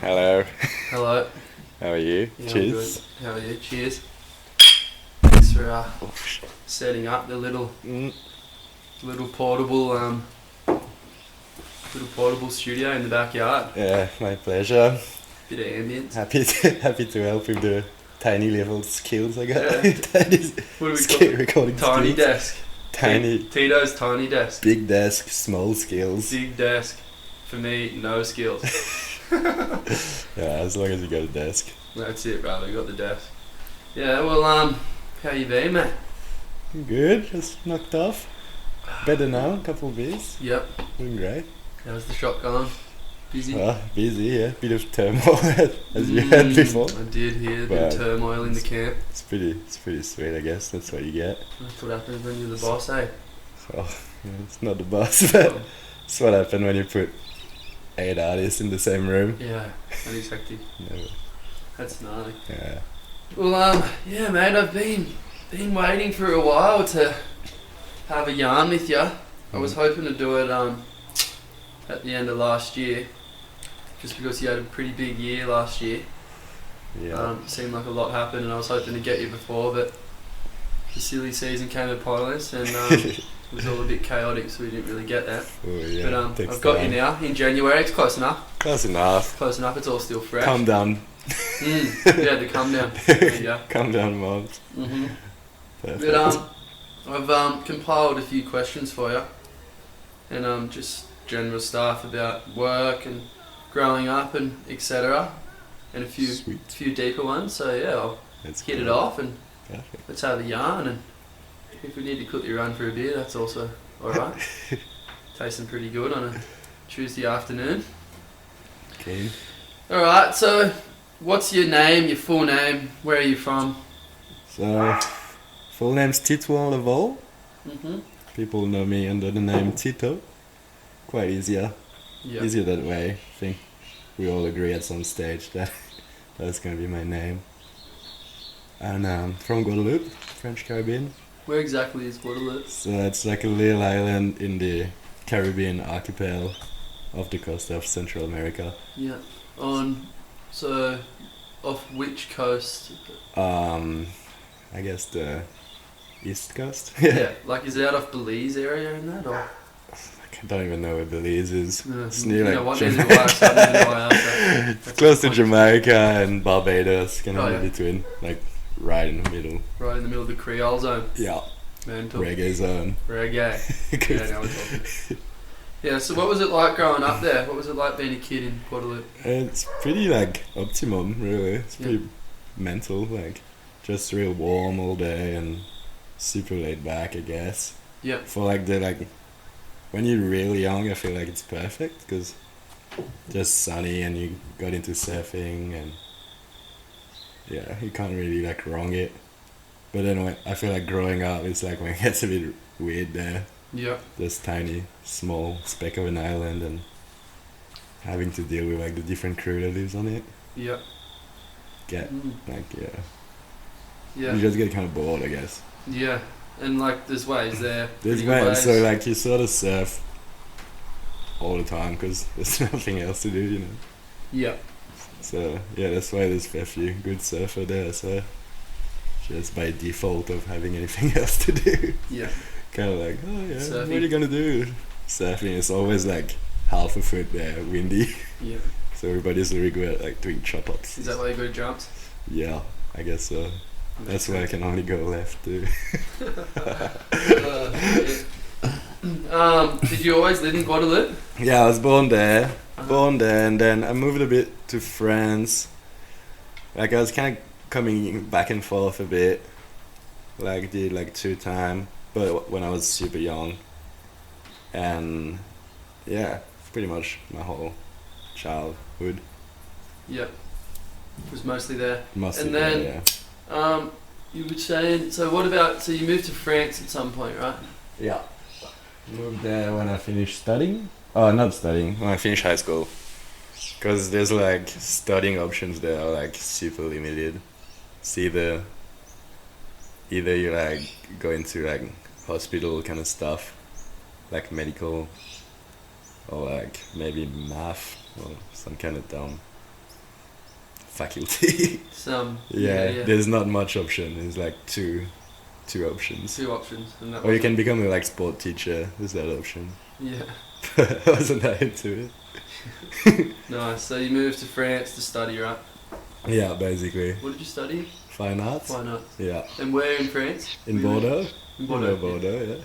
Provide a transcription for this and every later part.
Hello. Hello. How are you? Yeah, Cheers. I'm good. How are you? Cheers. Thanks for setting up the little portable studio in the backyard. Yeah, my pleasure. Bit of ambience. Happy to help with the tiny little skills I got. Yeah. Tiny What do we call it? recording Tiny skills. desk. Tiny. Tito's tiny desk. Big desk, small skills. Big desk. For me, no skills. Yeah, as long as you got a desk. That's it, brother. We got the desk. Yeah. Well, how you been, mate? Good, just knocked off. Better now, couple of beers. Yep. Doing great. How's the shop going? Busy. Well, busy, yeah. Bit of turmoil, as you heard before. I did hear a bit of turmoil in the camp. It's pretty sweet, I guess. That's what you get. That's what happens when you're the boss, eh? So, yeah, it's not the boss, but it's what happens when you put 8 artists in the same room. Yeah, that is hectic. Never. That's gnarly. Yeah. Well, yeah, mate, I've been waiting for a while to have a yarn with you. I was hoping to do it at the end of last year, just because you had a pretty big year last year. Yeah. Seemed like a lot happened, and I was hoping to get you before, but the silly season came upon us, and it was all a bit chaotic, so we didn't really get that. Oh, yeah. But Takes I've got time. you now in January. It's close enough. Close enough. Close enough. It's all still fresh. Calm down. Yeah, the come down. There you go. Calm down, mom. Mm-hmm. Perfect. But I've compiled a few questions for you, and just general stuff about work and growing up and etc. And a Sweet. few deeper ones. So yeah, I'll That's hit cool. it off and Perfect. let's have a yarn. And if we need to quickly run for a beer, that's also all right. Tasting pretty good on a Tuesday afternoon. Okay. All right. So, what's your name? Your full name? Where are you from? So, full name's Titouan Lavole. Mhm. People know me under the name Tito. Quite easier. Yeah. Easier that way. I think we all agree at some stage that that's gonna be my name. And from Guadeloupe, French Caribbean. Where exactly is Guadeloupe? So it's like a little island in the Caribbean archipel off the coast of Central America. Yeah. So, off which coast? I guess the east coast. Yeah. Like, is it out of Belize area in that, or? I don't even know where Belize is. It's You near know like what? Neither do I, so I don't know why I asked that. it's close to Jamaica and Barbados, kind of Oh, in yeah. between, like right in the middle. Right in the middle of the Creole zone. Yeah, Mental. reggae zone. Reggae. Yeah, now we're talking. Yeah, so what was it like growing up there? What was it like being a kid in Guadeloupe? It's pretty like optimum, really. It's Yeah. pretty mental, like just real warm all day and super laid back, I guess. Yeah. For like when you're really young, I feel like it's perfect because just sunny and you got into surfing and yeah, you can't really like wrong it. But then I feel like growing up, it's like when it gets a bit weird there. Yeah. This tiny, small speck of an island and having to deal with like the different crew that lives on it. Yeah. Get like Yeah. you just get kind of bored, I guess. Yeah. And like, there's ways there. There's pretty good ways, so like you sort of surf all the time because there's nothing else to do, you know. Yeah. So yeah, that's why there's a few good surfer there. So just by default of having anything else to do, Yeah. kind of like, oh yeah, Surfing. what are you gonna do? Surfing is always like half a foot there, windy. Yeah. So everybody's really good at like doing chop ups. Is that why you got jumps? Yeah, I guess so. That's why I can only go left too. Did you always live in Guadeloupe? Yeah, I was born there, and then I moved a bit to France. Like I was kind of coming back and forth a bit. Like did like 2 times, but when I was super young. And yeah, pretty much my whole childhood. Yep. Was mostly there. Mostly And then, there, yeah. You were saying, so what about, so you moved to France at some point, right? Yeah. Moved there when I finished studying. Oh, not studying. When I finished high school. Because there's like studying options there are like super limited. It's either you like go into like hospital kind of stuff, like medical, or like maybe math or some kind of dumb faculty. Yeah. There's not much option. There's like two options. Two options. And that Or you can become a like sport teacher. There's that option. Yeah. I wasn't that into it. Nice. So you moved to France to study, right? Yeah, basically. What did you study? Fine arts. Fine arts. Yeah. And where in France? In Bordeaux. In Bordeaux. Bordeaux,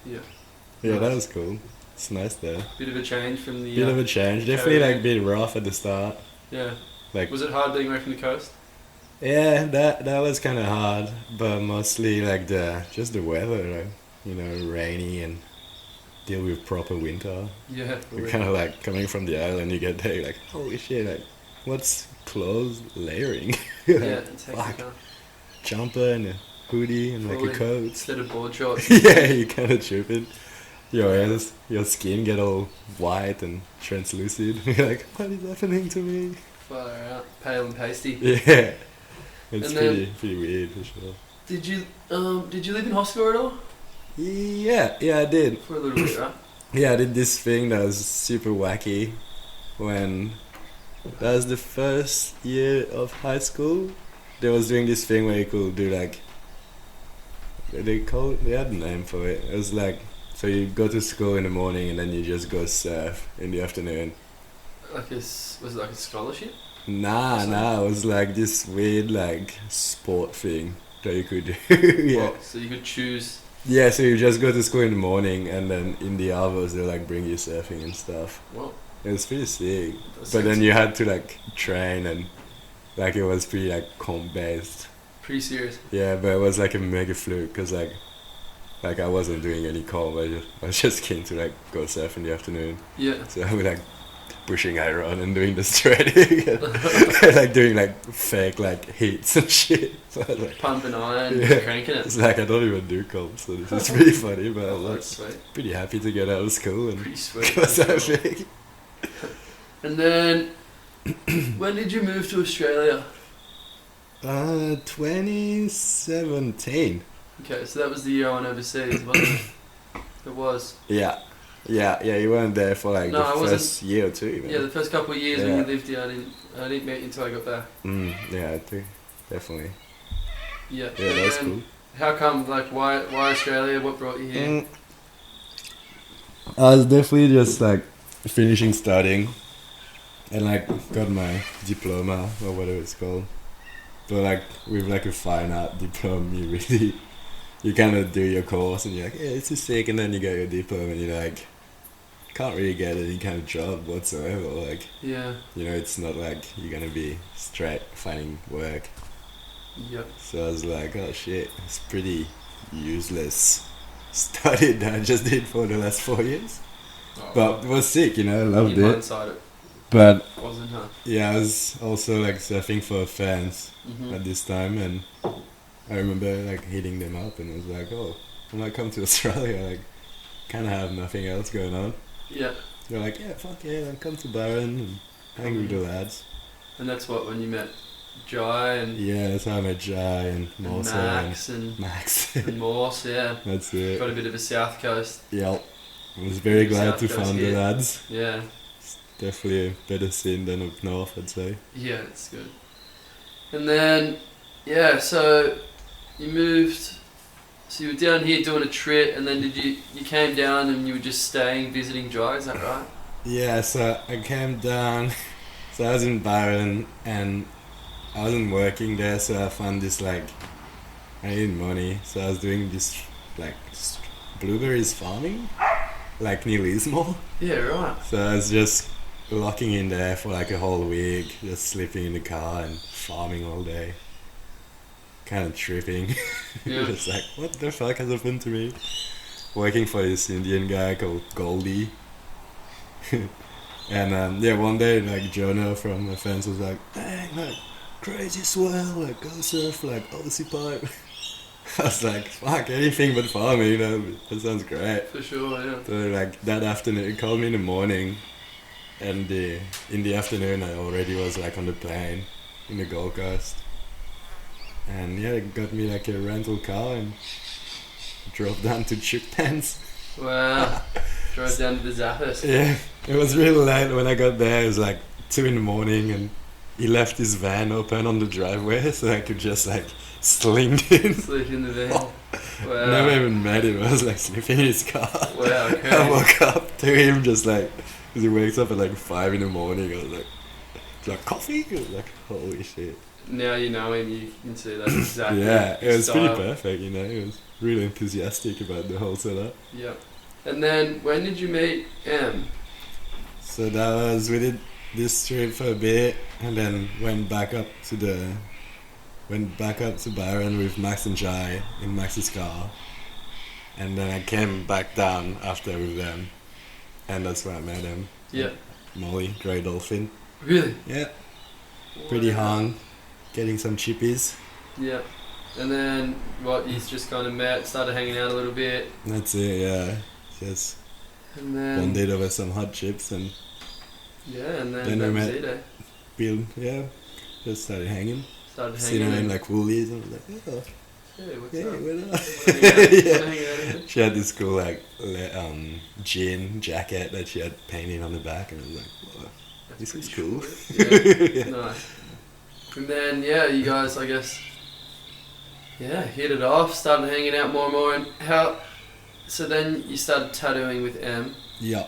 Yeah. yeah. Nice. That was cool. It's nice there. Bit of a change from the. Bit of a change. Definitely like a bit rough at the start. Yeah. Like. Was it hard being away from the coast? Yeah, that was kind of hard, but mostly like just the weather, like, rainy and deal with proper winter. Yeah. You're kind of like coming from the island, you get there, you're like, holy shit, like, what's clothes layering? Yeah, it's hectic. Fuck. Huh? Jumper and a hoodie and like Fully. a coat. Instead of board shorts. Yeah, you kind of tripping. Your skin get all white and translucent. You're like, what is happening to me? Far out. Pale and pasty. Yeah. It's And then- pretty weird for sure. Did you live in Hosco at all? Yeah, I did. For a little bit, right? Yeah, I did this thing that was super wacky when that was the first year of high school. They was doing this thing where you could do like they had a name for it. It was like, so you go to school in the morning and then you just go surf in the afternoon. Was it like a scholarship? Nah, it was like this weird like sport thing that you could do. Yeah. Well, so you could choose. Yeah, so you just go to school in the morning and then in the hours they'll like bring you surfing and stuff. Well, It was pretty sick. that But then sounds you had to like train and like it was pretty like comp based. pretty serious. Yeah, but it was like a mega fluke because like I wasn't doing any comp. I was just keen to like go surf in the afternoon. Yeah. So I was like pushing iron and doing the shredding and like doing like fake like heats and shit. So I was like, Pumping iron, Yeah. cranking it. it's like I don't even do comp, so this is pretty funny. But I was like That's sweet. pretty happy to get out of school and Pretty sweet. go surfing. And then, when did you move to Australia? 2017. Okay, so that was the year I went overseas, wasn't it? It was. Yeah, you weren't there for like No, I the wasn't. first year or two even. Yeah, the first couple of years when Yeah. you lived here, I didn't meet you until I got back. Yeah, I think definitely. Yeah. Yeah, And that's then, cool. How come? Like, why Australia? What brought you here? I was definitely just like finishing studying and like got my diploma or whatever it's called. But like with like a fine art diploma, you kind of do your course and you're like, yeah, this is sick, and then you get your diploma and you're like, can't really get any kind of job whatsoever. Like, Yeah. it's not like you're gonna be straight finding work. Yep. So I was like, oh shit, it's pretty useless study that I just did for the last 4 years. Oh, But it was sick, I loved you it. blindsided it, But wasn't, huh? yeah, I was also like surfing for fans Mm-hmm. at this time, and I remember like hitting them up and I was like, oh, I might come to Australia, like kind of have nothing else going on. Yeah. They're like, yeah, fuck yeah, I'll come to Byron and hang with the lads. And that's what, when you met Jai and, Yeah, that's how I met Jai and and Morse Max and and, Max. and Morse, yeah. That's it. Got a bit of a South Coast. Yep. I was very glad South to Coast find the hit. lads. Yeah. Definitely a better scene than up north, I'd say. Yeah, it's good. And then, yeah, so you moved, so you were down here doing a trip, and then you came down and you were just staying, visiting Jai, is that right? Yeah, so I came down, so I was in Byron and I wasn't working there, so I found this like, I needed money, so I was doing this like blueberries farming, like near Lismore. Yeah, right. So I was just locking in there for like a whole week, just sleeping in the car and farming all day. Kind of tripping. Yeah. Just like, what the fuck has happened to me? Working for this Indian guy called Goldie. And yeah, one day like Jonah from my friends was like, "Dang, like crazy swell, like go surf like Aussie pipe." I was like, "Fuck, anything but farming, you know? That sounds great." For sure, yeah. So like that afternoon, he called me in the morning, and in the afternoon I already was like on the plane in the Gold Coast, and yeah, it got me like a rental car and drove down to Chip Pens. Wow. Drove down to the Zappers. Yeah, it was really late when I got there. It was like 2 in the morning, and he left his van open on the driveway, so I could just like sling in. Sleep in the van. Wow. Never even met him. I was like sleeping in his car. Wow, okay. I woke up to him just like, because he wakes up at like 5 in the morning. I was like coffee? I was like, holy shit. Now you know him, you can see that exactly. Yeah, it was style. pretty perfect, you know. He was really enthusiastic about the whole setup. Yeah. And then, when did you meet Em? So that was, we did this trip for a bit, and then went back up to Byron with Max and Jai in Max's car, and then I came back down after with them, and that's where I met him. Yeah. Molly, Grey Dolphin. Really? Yeah, pretty hung, getting some chippies. Yeah. And then, what, you just kind of met, started hanging out a little bit. That's it, yeah. Just And then... bonded over some hot chips, and Yeah, and then Then we that was met. it, eh? just started hanging. Started Seen hanging her in out. like Woolies, and I was like, oh, Hey, what's yeah, up? what up? Wanna hang out? Yeah. Wanna hang out again? She had this cool like jean jacket that she had painted on the back, and I was like, whoa, That's this is pretty cool. short. Yeah. Nice. And then, yeah, you guys, I guess, yeah, hit it off, started hanging out more and more. And how, so then you started tattooing with Em. Yeah.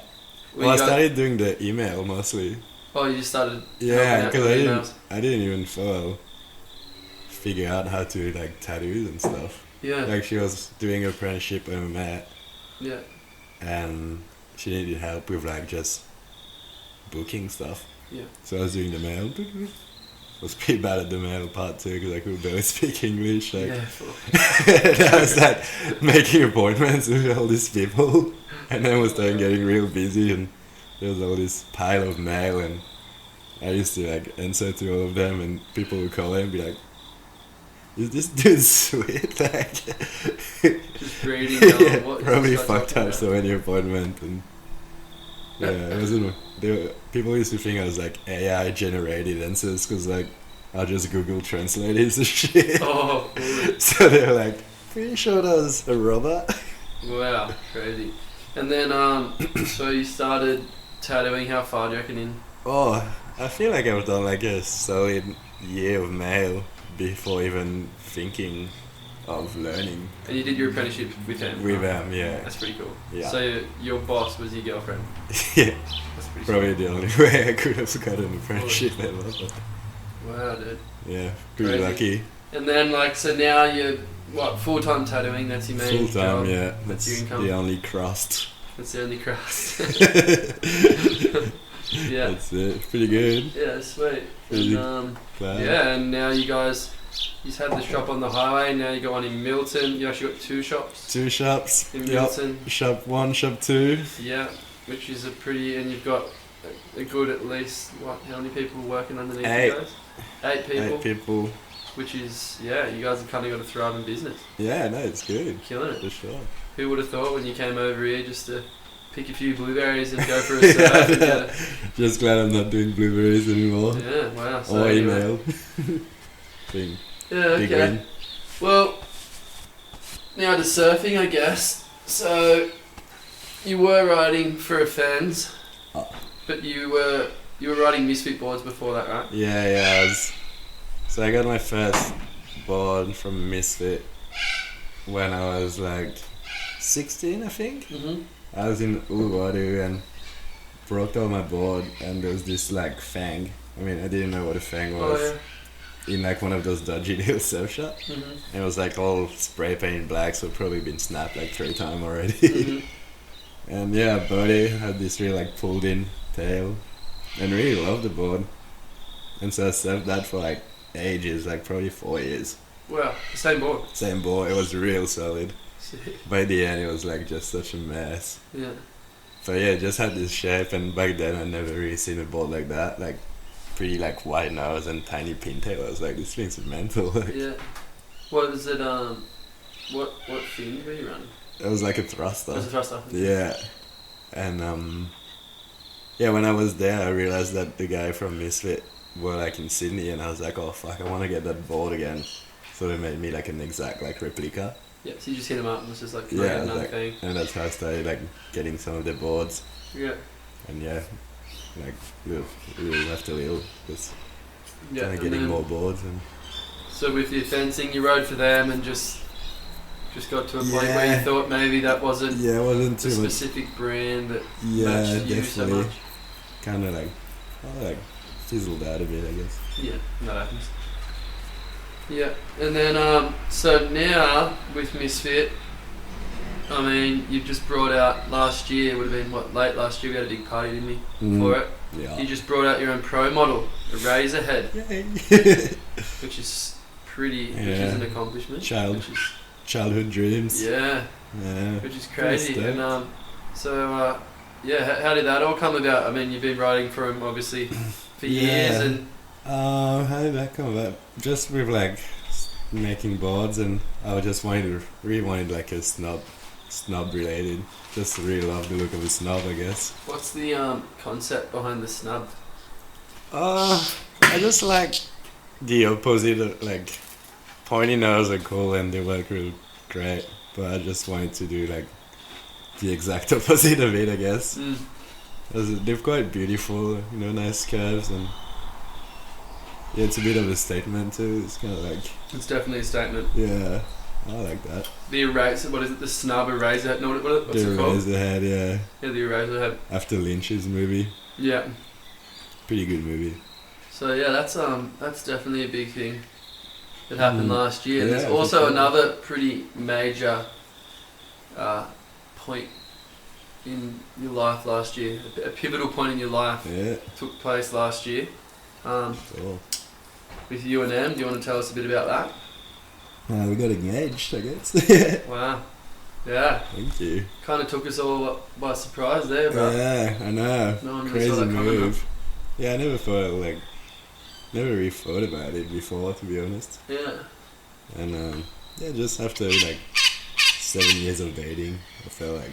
Were Well, I you guys- started doing the email mostly. Oh, you just started Yeah, helping out because with I emails. didn't even figure out how to like tattoos and stuff. Yeah, Like she was doing an apprenticeship when we met, yeah, and she needed help with like just booking stuff. yeah. So I was doing the mail. I was pretty bad at the mail part too because I could barely speak English. Like, Yeah, fuck. and I was like making appointments with all these people, and then was starting getting real busy, and there was all this pile of mail, and I used to like answer to all of them, and people would call in and be like, "Is this dude sweet?" Like, Just reading. yeah, What is probably this guy fucked talking up about? so many appointments, and yeah, it wasn't. People used to think I was like AI generated answers because like I'll just Google translate his shit. Oh, really? So they were like, "Pretty sure that was a robot." Wow, crazy. And then, so you started tattooing. How far do you reckon in? Oh, I feel like I've done like a solid year of mail before even thinking of learning And you did your apprenticeship with him. with them. Yeah, That's pretty cool. Yeah. So your boss was your girlfriend. yeah. That's pretty Probably the only way I could have got an apprenticeship ever. But sweet. Wow, dude. yeah, pretty Crazy. lucky. And then, like, so now you're what, full-time tattooing? That's your main Full time, job? yeah. That's That's your income. the only crust. That's the only crust. Yeah. That's it. Pretty good. Yeah, sweet. Really And, Glad. yeah, and now you guys, you had the shop on the highway. Now you got one in Milton. You actually got 2 shops 2 shops. in Yep. Milton. Shop 1, shop 2. Yeah, which is a pretty, and you've got a good at least what? How many people working underneath 8. you guys? 8 people. 8 people. Which is, yeah, you guys have kind of got a thriving business. Yeah, no, it's good. Killing it. For sure. Who would have thought when you came over here just to pick a few blueberries and go for a surf and get Just glad I'm not doing blueberries anymore. Yeah, wow. So Or anyway. email. Thing. Yeah, Big okay. win. Well, now to surfing, I guess. So, you were riding for a fans, Oh. but you were riding Misfit boards before that, right? Yeah, so I got my first board from Misfit when I was like 16, I think. Mm-hmm. I was in Uluwatu and broke out my board, and there was this like fang. I mean, I didn't know what a fang was. Oh, In like one of those dodgy little surf shops. yeah. Mm-hmm. And it was like all spray painted black, so probably been snapped like 3 times already. Mm-hmm. And yeah, Bodie had this really like pulled in tail and really loved the board. And so I surfed that for like ages, like probably 4 years. Wow, the same board. Same board, it was real solid. Sick. By the end it was like just such a mess. Yeah. But yeah, it just had this shape, and back then I never really seen a board like that. Like pretty like wide nose and tiny pintail. I was like, this thing's mental. Like, Yeah. What is it? What fin were you running? it was like a thruster. It was a thruster. Yeah, and yeah, when I was there, I realized that the guy from Misfit were like in Sydney, and I was like, oh fuck, I want to get that board again. So they made me like an exact like replica. Yeah, so you just hit him up and was just like, Yeah, another like, thing. and that's how I started like getting some of the boards. Yeah. And yeah, like little after little, just Yeah. kind of And getting then- more boards and. So with your fencing, you rode for them and just got to a point where you Yeah. thought maybe that wasn't Yeah, it wasn't the too much. specific brand that Yeah, matched you so definitely. much. Kind of like fizzled out a bit, I guess. Yeah, that happens. Yeah, and then so now with Misfit, I mean, you've just brought out last year. It would have been what, late last year. We had a big party, didn't we, for it? Yeah. You just brought out your own pro model, a Razorhead, Yay. which is pretty, which Yeah. is an accomplishment. Child- Which is, Childhood dreams. yeah, Yeah. which is crazy. Pretty And stoked. so yeah, how did that all come about? I mean, you've been writing for him obviously for years, Yeah. and How did that come about? Just with like making boards, and I just really wanted like a snub related. Just really love the look of a snub, I guess. what's the concept behind the snub? I just like the opposite of like pointy nose are cool and they work real great, but I just wanted to do like the exact opposite of it, I guess. Mm. They're quite beautiful, nice curves, and yeah, it's a bit of a statement too. It's kind of like, It's definitely a statement. yeah, I like that. The eraser, what is it? The snub eraser? No, what's The it called? Razorhead, yeah, Yeah, the eraser head. after Lynch's movie, Yeah. pretty good movie. So yeah, that's definitely a big thing that happened last year. Yeah, There's for also sure. another pretty major point in your life last year. A pivotal point in your life Yeah, took place last year cool. with you and them. Do you want to tell us a bit about that? We got engaged, I guess. Wow. Yeah. Thank you. Kind of took us all by surprise there, but Yeah, I know. no one really Crazy saw that coming. move. Yeah, I never really thought about it before, to be honest. Yeah. And yeah, just after like 7 years of dating, I felt like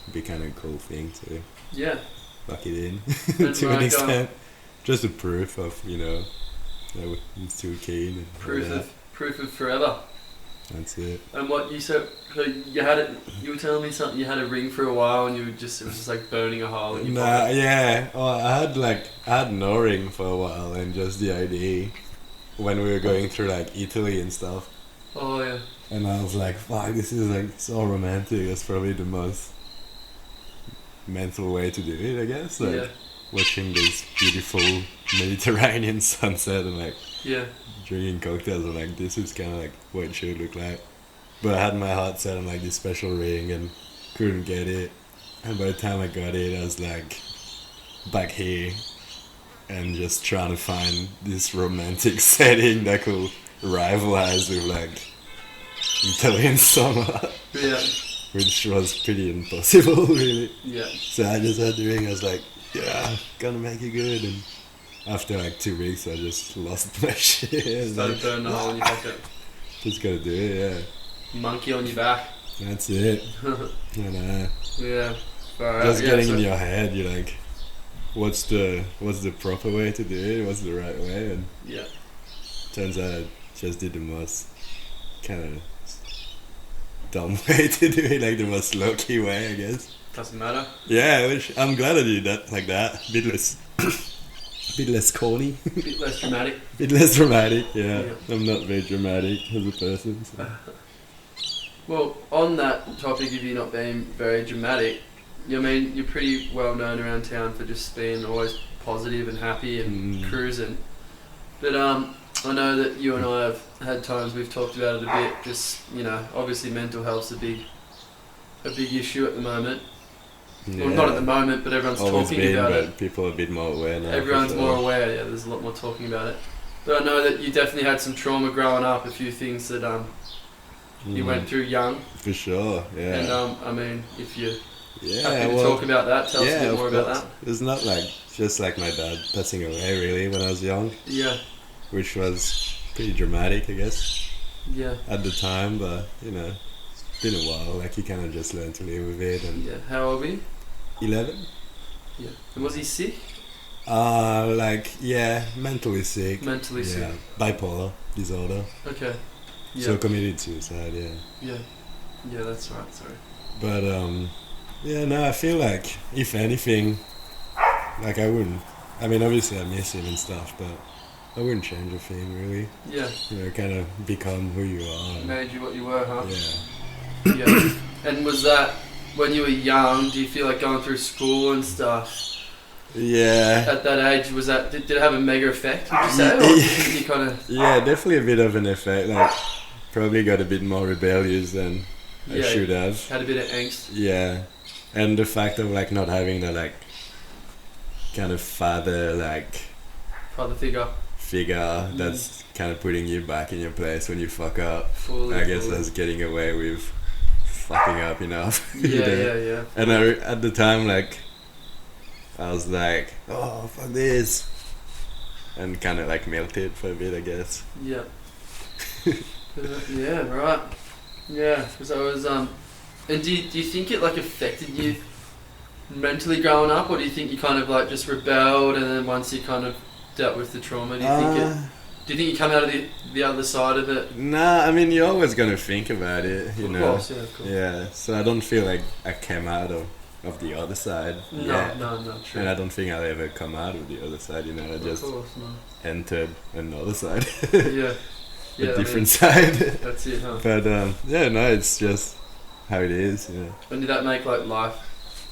it'd be kind of a cool thing to Yeah. lock it in And to an like, extent. Just a proof of that he's too keen. And all that. proof of forever. That's it. And what you said, so you had it. You were telling me something. You had a ring for a while, and it was just like burning a hole in your Nah, pocket. yeah. Oh, I had no ring for a while, and just the idea when we were going through like Italy and stuff. Oh yeah. And I was like, fuck, this is like so romantic. That's probably the most mental way to do it, I guess. Like Yeah. watching this beautiful Mediterranean sunset and like Yeah. drinking cocktails. And like, this is kind of like what it should look like. But I had my heart set on like this special ring and couldn't get it. And by the time I got it, I was like back here and just trying to find this romantic setting that could rivalize with like Italian summer, Yeah. which was pretty impossible, really. Yeah. So I just had the ring. I was like, yeah, gonna make it good. And after like 2 weeks, I just lost my shit. And Started like, burning a hole in your pocket. just gotta do it. Yeah, Monkey on your back. that's it. And Yeah. Far out. just Yeah, getting so- in your head, you're like, what's the proper way to do it? What's the right way? And Yeah. turns out I just did the most kind of dumb way to do it, like the most low-key way, I guess. Doesn't matter. Yeah, which I'm glad I did that like that. Bit less corny, Bit less dramatic. bit less dramatic. Yeah, Yeah. I'm not very dramatic as a person. So. Well, on that topic of you not being very dramatic, I mean, you're pretty well known around town for just being always positive and happy and cruising. But I know that you and I have had times we've talked about it a bit. Just obviously mental health's a big issue at the moment. Yeah. Well, not at the moment, but everyone's Always talking been, about but it. people are a bit more aware now. Everyone's for more sure. aware. Yeah, there's a lot more talking about it. But I know that you definitely had some trauma growing up. A few things that you went through young. For sure, yeah. And I mean, if you Yeah, Happy to talk about that. Tell us a bit of more about course. that. It's not like just like my dad passing away really when I was young, Yeah, which was pretty dramatic, I guess, yeah, at the time. But you know, it's been a while. Like you kind of just learn to live with it. And yeah. How old were you? 11. Yeah. And was he sick? Like yeah, mentally sick. Mentally sick. Yeah, bipolar disorder. Okay. Yeah. So committed suicide. Yeah. Yeah. Yeah, that's right. Sorry. But yeah, no, I feel like if anything, like I wouldn't. I mean, obviously I miss him and stuff, but I wouldn't change a thing really. Yeah. You know, kind of become who you are. And, Made you what you were, huh? yeah. Yeah. And was that when you were young? Do you feel like going through school and stuff? Yeah. At that age, was that did it have a mega effect? Would you say, or did you kind of? Yeah, definitely a bit of an effect. Like, probably got a bit more rebellious than I should have. Had a bit of angst. Yeah, and the fact of like not having the like kind of father figure that's kind of putting you back in your place when you fuck up. Fully, I guess I was getting away with fucking up enough. Yeah, you know? yeah. And at the time, like, I was like, oh, fuck this. And kind of like melted for a bit, I guess. Yeah. Yeah, right. Yeah, because I was, and do you think it like affected you mentally growing up, or do you think you kind of like just rebelled and then once you kind of dealt with the trauma, do you think you come out of the other side of it? Nah, I mean, you're always going to think about it, you know. Of course. Yeah, so I don't feel like I came out of the other side. No, true. And I don't think I'll ever come out of the other side, you know. I just entered another side. Yeah. A different side. That's it, huh? But yeah, no, it's just how it is, you know. And did that make like life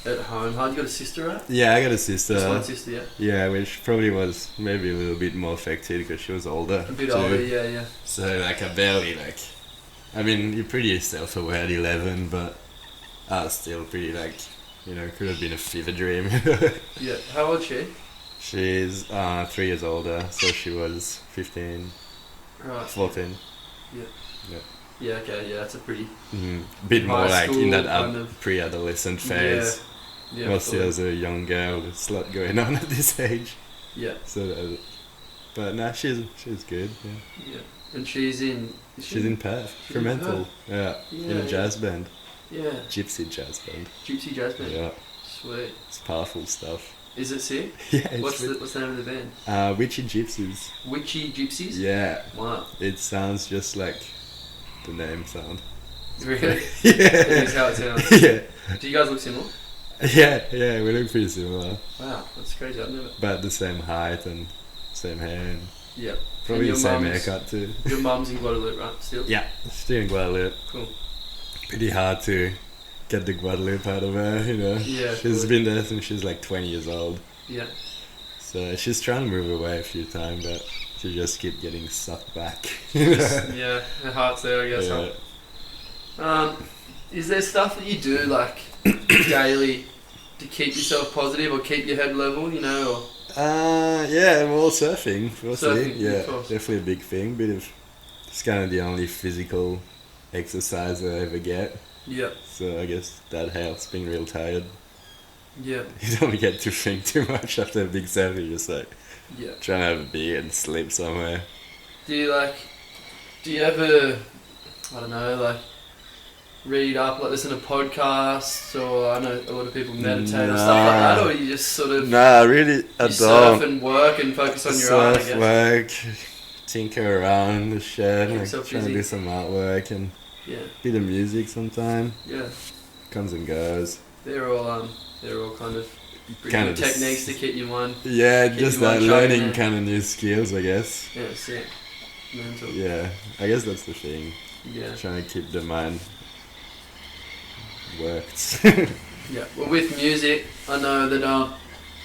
at home hard? You got a sister, right? Yeah, I got a sister. Just one sister, yeah. Yeah, which probably was maybe a little bit more affected because she was older. A bit too. older, yeah. So like I barely like. I mean, you're pretty self-aware at 11, but I was still pretty like, you know, could have been a fever dream. Yeah. How old is she? She's 3 years older, so she was 15. Right. 14. Yeah. Yeah. Yeah. Okay. Yeah, that's a pretty. Bit more High like in that kind of pre-adolescent phase. Yeah. Mostly as a young girl, there's a lot going on at this age. Yeah. So, but nah, she's good. Yeah. Yeah. And she's in. She's in Perth, Fremantle. Yeah. In a jazz band. Yeah. Gypsy jazz band. Gypsy jazz band. Yeah. Sweet. It's powerful stuff. Is it sick? Yeah. It's what's the name of the band? Witchy Gypsies. Witchy Gypsies? Yeah. Wow. It sounds just like the name sound. Really? Yeah. It is how it sounds. Yeah. Do you guys look similar? Yeah, we look pretty similar. Wow, that's crazy. I've never. About the same height and same hair and Yeah. probably And the your same mum's- haircut too. Your mum's in Guadeloupe, right? Still? Yeah, still in Guadeloupe. Cool. Pretty hard to get the Guadeloupe out of her, you know. Yeah. She's been there since she's like 20 years old. Yeah. So she's trying to move away a few times, but she just keep getting sucked back. Yeah, her heart's there, I guess. Yeah. Huh? Is there stuff that you do like daily to keep yourself positive or keep your head level, you know? Or Yeah, well, surfing, firstly. Surfing, Yeah, of course. definitely a big thing. It's kind of the only physical exercise I ever get. yeah, So I guess that helps, being real tired. yeah, You don't get to think too much after a big surf, you're just like yeah. trying to have a beer and sleep somewhere. Do you ever, I don't know, like read up, like listen to podcasts, or I know a lot of people meditate or stuff like that, or you just sort of Nah, really, I you surf don't. and work and focus on your art, I Surf, guess. work, tinker around the shed, Keep like yourself trying to busy. do some artwork and Yeah, bit of music sometime. yeah. Comes and goes. They're all kind of pretty Kind good of just- techniques to keep your mind. Yeah, Keep just your that mind sharp, learning yeah. kind of new skills, I guess. Yeah, sick. Mental. Yeah, I guess that's the thing. Yeah. Trying to keep the mind worked. Yeah. Well, with music, I know that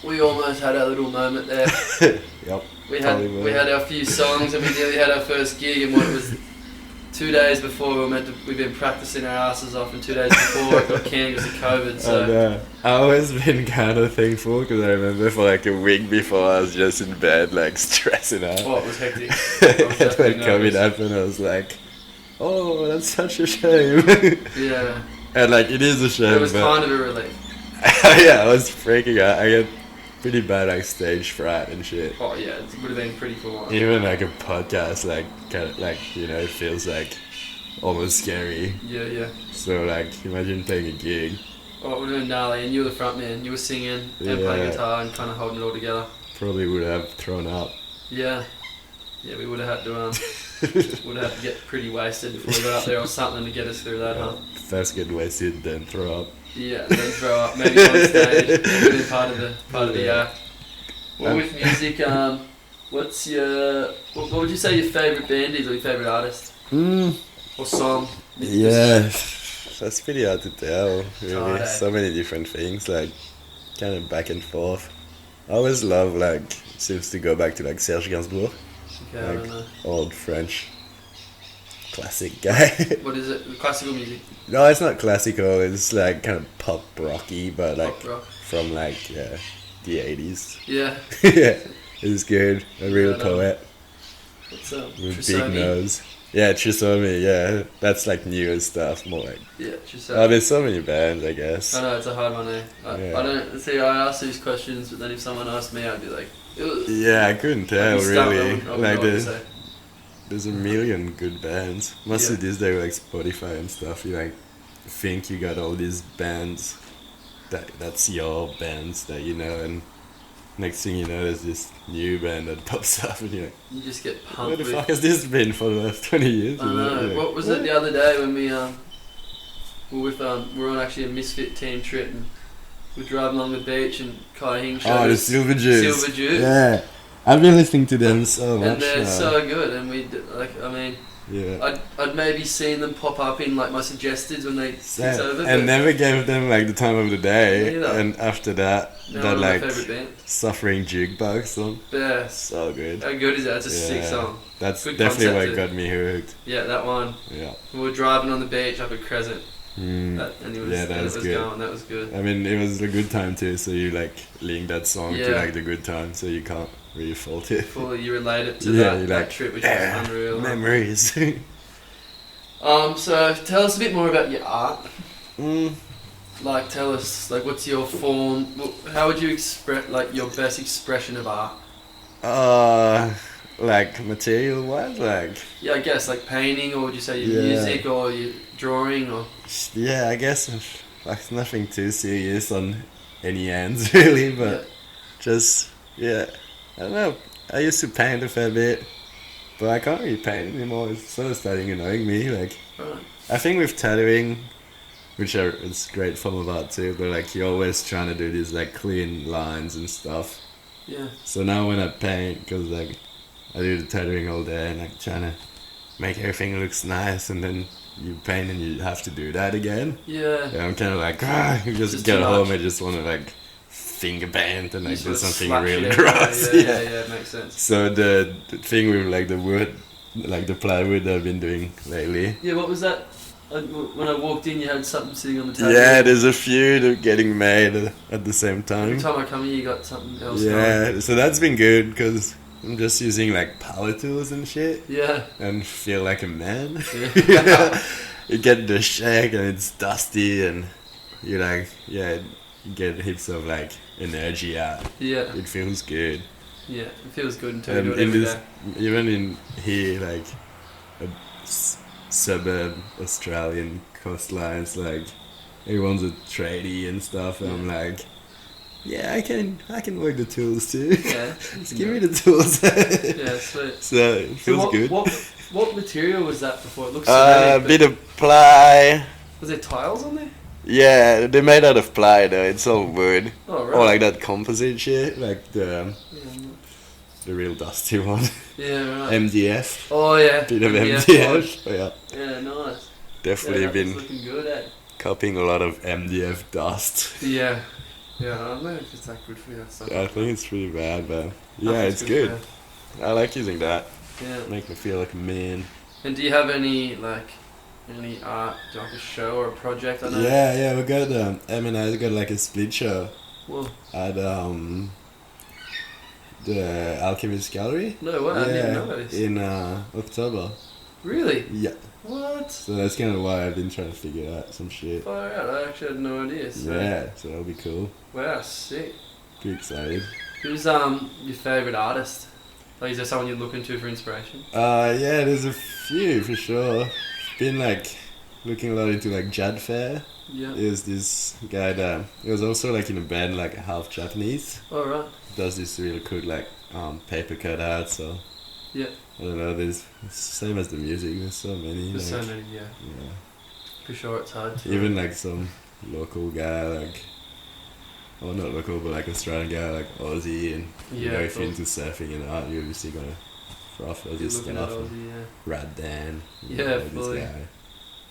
we almost had our little moment there. Yep. We had our few songs and we nearly had our first gig, and what it was 2 days before we've been practicing our asses off, and 2 days before it got canned because of COVID. So I've always been kind of thankful because I remember for like a week before I was just in bed like stressing out. oh, it was hectic. And when COVID happened, I was like, oh, that's such a shame. Yeah. And like it is a shame. It was but kind of a relief. Yeah, I was freaking out. I get pretty bad like stage fright and shit. Oh yeah, it would have been pretty cool. Even like a podcast, like kind of like it feels like almost scary. Yeah. So like, imagine playing a gig. Oh, it would have been gnarly, and you were the front man. You were singing and playing guitar and kind of holding it all together. Probably would have thrown up. Yeah, we would have had to would have had to get pretty wasted before we got up there or something to get us through that, huh? First get wasted, then throw up. Yeah, and then throw up, maybe on stage. That would be part of the act. Well, with music, what's what would you say your favourite band is or your favourite artist? Or song? Yeah, that's pretty hard to tell, really. Hard, So many different things, like, kind of back and forth. I always love, like, seems to go back to, like, Serge Gainsbourg. Okay, I don't Like, know. old French classic guy. What is it? Classical music? No, it's not classical, it's, like, kind of pop rocky, but, like, Pop rock. from, like, the 80s. Yeah. Yeah, it's good. A real Yeah, I know. poet What's with big Trusomi? nose. Yeah, Trusomi, yeah. That's, like, newer stuff, more like... Yeah, Oh, Trusomi. there's so many bands, I guess. I know, it's a hard one, eh? Yeah. I don't see. I ask these questions, but then if someone asked me, I'd be like, "Ugh." Yeah, I couldn't tell, I'd be stumped, I really. wouldn't know Like, what to say. there's a million good bands. Most Yeah. of these days, like Spotify and stuff, you like think you got all these bands that's your bands that you know, and next thing you know, there's this new band that pops up, and you're like, You just get where pumped the with. fuck has this been for the last 20 years? I know. You're like, What was it the other day when we we were on actually a misfit team trip and we're driving along the beach and Kai Hing showed Oh, the us Silver Jews. Silver Jews. Yeah, I've been listening to them so much And they're now. so good, and Yeah. I'd maybe seen them pop up in like my suggested when they switched over. And but never gave them like the time of the day, Neither. and after that, they're that one of my like favourite bands. Suffering Jukebox song, Best. so good. How good is that? It's a sick Yeah. song. That's Good definitely what concept, got me hooked. Yeah, that one. Yeah. We were driving on the beach up at Crescent, and Yeah, that was good. going. That was good. I mean, it was a good time too, so you like link that song to Yeah. like the good time, so you can't really fault it. Fully, you relate it to Yeah, that, you're that like, trip, which "Yeah, was unreal. memories. So tell us a bit more about your art. mm, Like, tell us, like, what's your form? How would you express, like, your best expression of art? like material wise, like Yeah, I guess, like painting, or would you say your Yeah. music, or your drawing, or yeah, I guess like nothing too serious on any ends really, but just yeah, I don't know. I used to paint a fair bit, but I can't really paint anymore. It's sort of starting annoying me. Like Right. I think with tattooing, which it's a great form of art too, but like you're always trying to do these like clean lines and stuff. Yeah. So now when I paint, because like I do the tattooing all day and like trying to make everything looks nice, and then you paint and you have to do that again. Yeah. Yeah, I'm kind of like, you just Just get too home much. and just want to like finger paint and You like sort do of something slap really shit gross. everywhere. Yeah, it makes sense. So the thing with like the wood, like the plywood that I've been doing lately. Yeah, what was that? When I walked in, you had something sitting on the table. Yeah, there's a few that are getting made at the same Every time. time I come here, you got something else going. Yeah, so that's been good because I'm just using like power tools and shit Yeah. and feel like a man. Yeah. You get the shake and it's dusty and you like, yeah, you get heaps of like energy out. Yeah. It feels good. Yeah. It feels good until you And do it in every this, day. even in here, like a suburb Australian coastlines, like everyone's a tradie and stuff. And I'm like, yeah, I can work the tools too. Yeah. Just give me the tools. Yeah, sweet. So it feels good. What material was that before? It looks A ceramic, bit of ply. was there tiles on there? Yeah, they're made out of ply though. It's all wood. Oh, right. Or like that composite shit, like the real dusty one. Yeah, right. MDF. Oh, yeah. Bit of MDF. MDF. Yeah, Yeah, nice. definitely Yeah, that was been looking good, eh? copying a lot of MDF dust. Yeah. Yeah, I don't know if it's that good for you. That stuff. I think it's pretty bad, but yeah, Nothing's it's good. for you. I like using that. Yeah. Make me feel like a man. And do you have any art, like a show or a project? I know. Yeah, we got M&I got like a split show Whoa. at the Alchemist Gallery. No way. I didn't even know this. In October. Really? Yeah. What? So that's kind of why I've been trying to figure out some shit. Far out. I actually had no idea. So. Yeah, so that'll be cool. Wow, sick. Pretty excited. Who's your favourite artist? Like, is there someone you're looking to for inspiration? Yeah, there's a few for sure. Been like looking a lot into like Jad Fair. Yeah. There's this guy that he was also like in a band like half Japanese. Oh, right. Does this really cool like paper cutouts or Yeah. I don't know. There's it's same as the music. There's so many. There's like, so many, yeah. Yeah. For sure, it's hard to. Even like some local guy like. Well, not local, but like Australian guy like Aussie, and you know, if you're into surfing and art, you're obviously gonna froth all You're this looking stuff. at Aussie, yeah. Rad Dan. Yeah, fully. This guy.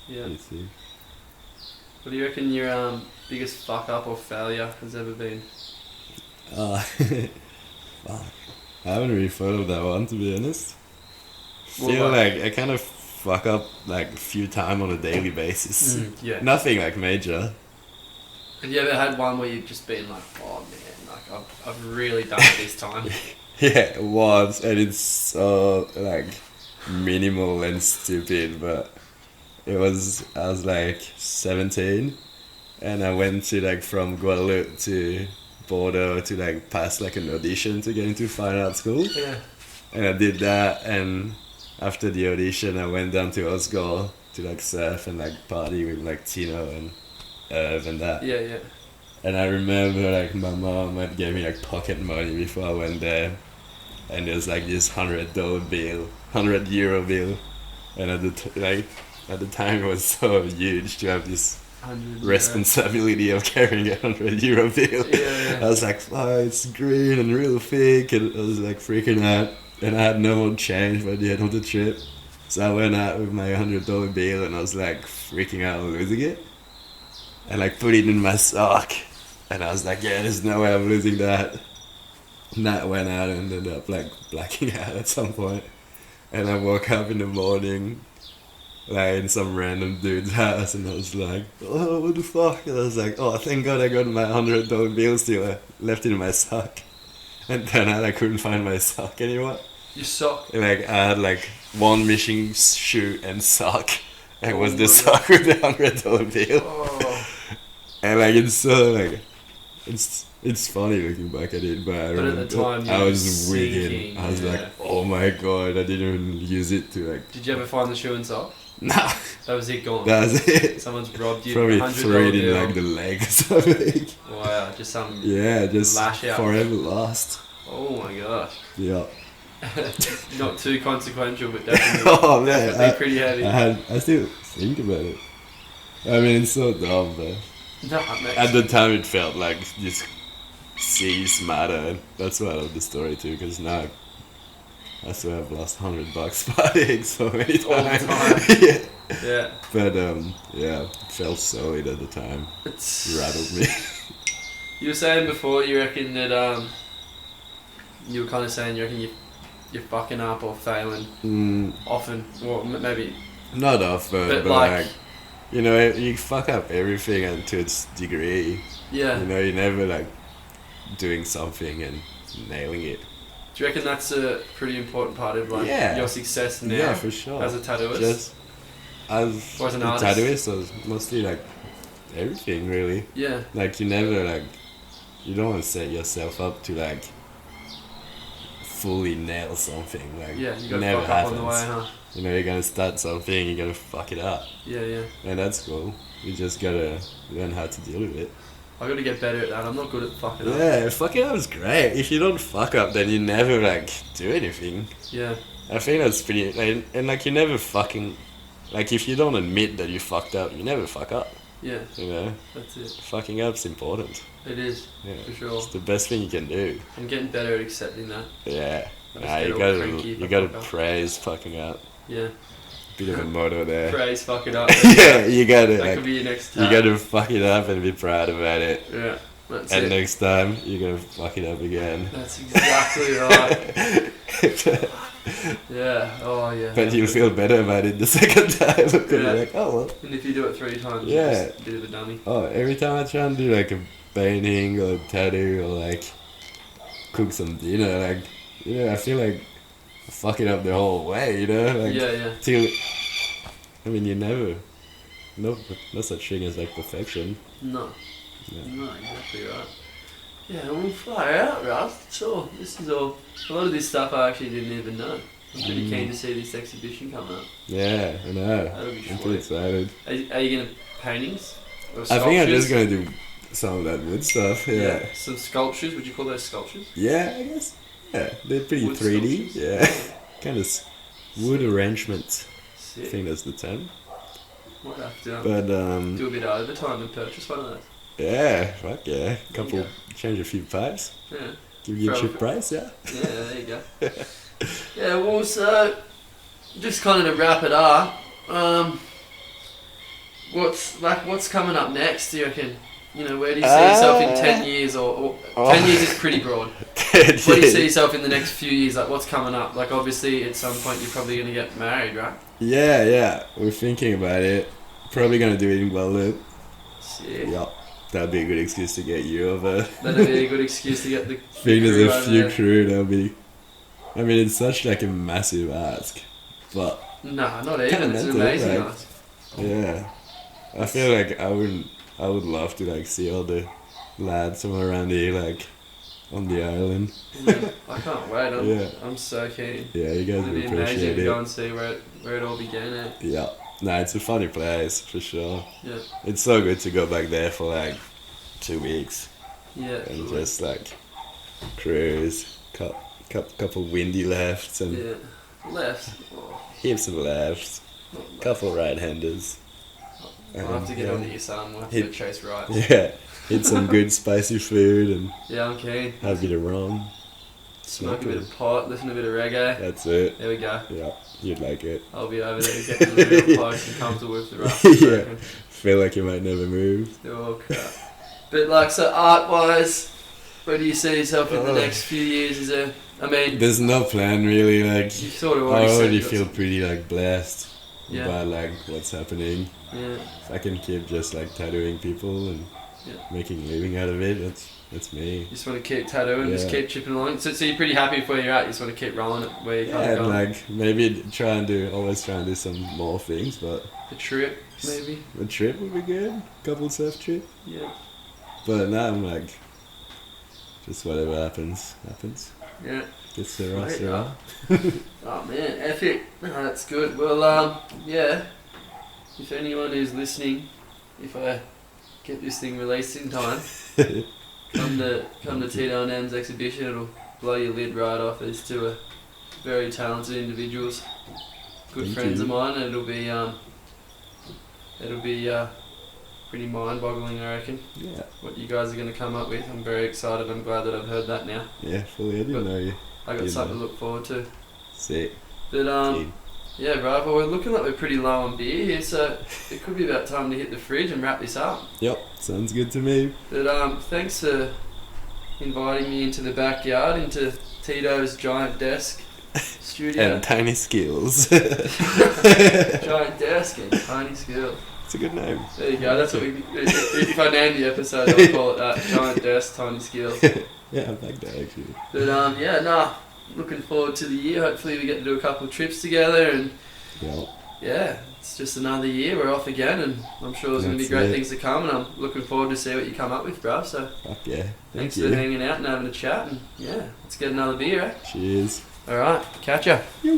Yeah. You see. What do you reckon your biggest fuck up or failure has ever been? Fuck. I haven't really thought of that one, to be honest. Well, Feel like I kind of fuck up like a few times on a daily basis. Yeah. Nothing like major. Have you ever had one where you've just been like, oh man, like I've really done it this time? Yeah, once, and it's so like minimal and stupid, but I was like 17, and I went to like from Guadeloupe to Bordeaux to like pass like an audition to get into fine art school. Yeah. And I did that, and after the audition I went down to Osgo to like surf and like party with like Tino and Irv and that. Yeah, yeah. And I remember like my mom had gave me like pocket money before I went there, and there was like this $100 bill, €100 bill, and at the time it was so huge to have this responsibility of carrying a €100 bill. Yeah. I was like, oh, it's green and real thick, and I was like freaking out, and I had no more change by the end of the trip, so I went out with my $100 bill, and I was like freaking out losing it, and like put it in my sock. And I was like, yeah, there's no way I'm losing that. And that went out and ended up like blacking out at some point. And I woke up in the morning, like in some random dude's house, and I was like, oh, what the fuck? And I was like, oh, thank God I got my $100 bill still. I left it in my sock. And then I couldn't find my sock anymore. Your sock? Like I had like one missing shoe and sock. And it was the sock with the $100 bill. Oh. And like it's so like it's funny looking back at it, but I remember at the time I was wicked. I was like, oh my god, I didn't even use it to like. Did you ever find the shoe and sock? Nah. That was it gone. That's it. Someone's robbed you. Probably threw it in bill. like the leg or something. Wow, just some. Yeah, just lash out. forever lost. Oh my gosh. Yeah. Not too consequential, but definitely. Oh man, definitely pretty heavy. I still think about it. I mean, it's so dumb, but. No, mate. At the time, it felt like this seas matter. That's why I love the story too, because now I swear I've lost $100 partying so many times. All the time. Yeah. Yeah. But yeah, it felt solid at the time. It rattled me. You were saying before, you reckon that you were kind of saying you reckon you're fucking up or failing often, or maybe not often, but like you know, you fuck up everything to its degree. Yeah. You know, you're never like doing something and nailing it. Do you reckon that's a pretty important part of like your success now? Yeah, for sure. As a tattooist? Just as or as an artist? artist? Tattooist, or mostly like everything really. Yeah. Like you never like, you don't want to set yourself up to like fully nail something. Like yeah, you gotta never fuck happens. up on the way, huh? You know, you're gonna start something, you're gonna fuck it up. Yeah, yeah. And that's cool. You just gotta learn how to deal with it. I gotta get better at that. I'm not good at fucking up. Yeah, fucking up is great. If you don't fuck up, then you never like do anything. Yeah. I think that's pretty, and like you never fucking, like if you don't admit that you fucked up, you never fuck up. Yeah. You know? That's it. Fucking up's important. It is. Yeah. For sure. It's the best thing you can do. I'm getting better at accepting that. Yeah. Nah, you gotta praise fucking up. Yeah. Bit of a motto there. Praise fuck it up. Yeah, you gotta. That like, could be your next you gotta fuck it up and be proud about it. Yeah. That's and it. next time, you're gonna fuck it up again. That's exactly right. Yeah. Oh, yeah. But you'll feel better about it the second time. Because you're like, oh well. And if you do it 3 times, Yeah. you're just a bit of a dummy. Oh, every time I try and do like a painting or a tattoo or like cook some dinner, like, you know, I feel like fuck it up the whole way, you know? Like, Yeah. till, I mean, you never, no such thing as like perfection. No. Yeah. No, exactly right. Yeah, we'll fly out, Ralph. Sure. This is all. A lot of this stuff I actually didn't even know. I'm pretty keen to see this exhibition come up. Yeah, I know. That'll be I'm sweet. pretty excited. Are you gonna paintings? Or I think I'm just sculptures? gonna do some of that wood stuff. Yeah. Some sculptures. Would you call those sculptures? Yeah, I guess. Yeah, they're pretty Wood 3D. sculptures? Yeah, kind of wood arrangements. I Sick. think that's the term. Might have to But do a bit of overtime and purchase one of those. yeah, fuck yeah. There you go. Change a few pipes. Yeah. Give you a Throw cheap a- price, yeah. Yeah, there you go. Yeah, well, so just kind of to wrap it up, what's coming up next? Do you reckon? You know, where do you see yourself in 10 years? Or 10 years is pretty broad. Where do you see yourself in the next few years? Like, what's coming up? Like, obviously, at some point, you're probably going to get married, right? Yeah. We're thinking about it. Probably gonna do it in Guadeloupe. Sick. Yeah, that'd be a good excuse to get you over. That'd be a good excuse to get the Being crew there's a over few there. crew, that'll be. I mean, it's such like a massive ask, but Nah, not Kinda even. It's an mental, amazing like- ask. yeah, I feel like I would love to like see all the lads from around here like on the island. Yeah, I can't wait. Yeah. I'm so keen. Yeah, you guys It'd would be amazing appreciate to go it. and see where it all began at. Yeah, nah, it's a funny place for sure. Yeah. It's so good to go back there for like 2 weeks Yeah. and just like cruise, couple windy lefts and Yeah. Left. Oh, heaps of lefts, not left. couple right-handers. I'll have to get yeah. onto your son. We'll have to Hit- go chase right. Yeah, eat some good spicy food and Yeah, I'm keen. have a bit of rum. Smoke a bit of pot, listen to a bit of reggae. That's it. There we go. Yeah, you'd like it. I'll be over there getting a little bit close and comfortable with the rough. Yeah. Feel like you might never move. Oh crap. But like, so art wise, where do you see yourself in the Oh. next few years? Is there, I mean, There's no plan really. Like you sort of I already already said feel pretty like blessed Yeah. by like what's happening. Yeah. If I can keep just like tattooing people and Yeah. making a living out of it, that's me. You just want to keep tattooing, just Yeah. keep chipping along. So you're pretty happy with where you're at. You just want to keep rolling it where you're Yeah, kind of and going. like maybe always try and do some more things, but The trip, maybe. a trip would be good. Couple surf trip. Yeah. But now I'm like, just whatever happens. Yeah. Just Sarah. Sweet, Oh man, epic. No, that's good. Well, yeah. If anyone who's listening, if I get this thing released in time, come to Tito and M's exhibition. It'll blow your lid right off. These two are very talented individuals, good Thank friends you. of mine. And it'll be pretty mind-boggling, I reckon. Yeah, What you guys are going to come up with. I'm very excited. I'm glad that I've heard that now. yeah, fully. I didn't But- know you. I got Yeah, something man. to look forward to. Sick. But Dude. yeah, right. Well, we're looking like we're pretty low on beer here, so it could be about time to hit the fridge and wrap this up. Yep, sounds good to me. But thanks for inviting me into the backyard, into Tito's giant desk studio. And tiny skills. Giant desk and tiny skill. It's a good name. There you go. That's what we. If I name the episode, I'll call it that. Giant desk, tiny skills. Yeah, I like that actually. But yeah, nah. Looking forward to the year. Hopefully, we get to do a couple of trips together, and Yeah, yeah, it's just another year. We're off again, and I'm sure there's going to be That's great it. things to come. And I'm looking forward to see what you come up with, bruv. So fuck yeah. thanks Thank for you. hanging out and having a chat. And yeah, let's get another beer, eh? Cheers. All right, catch ya. You.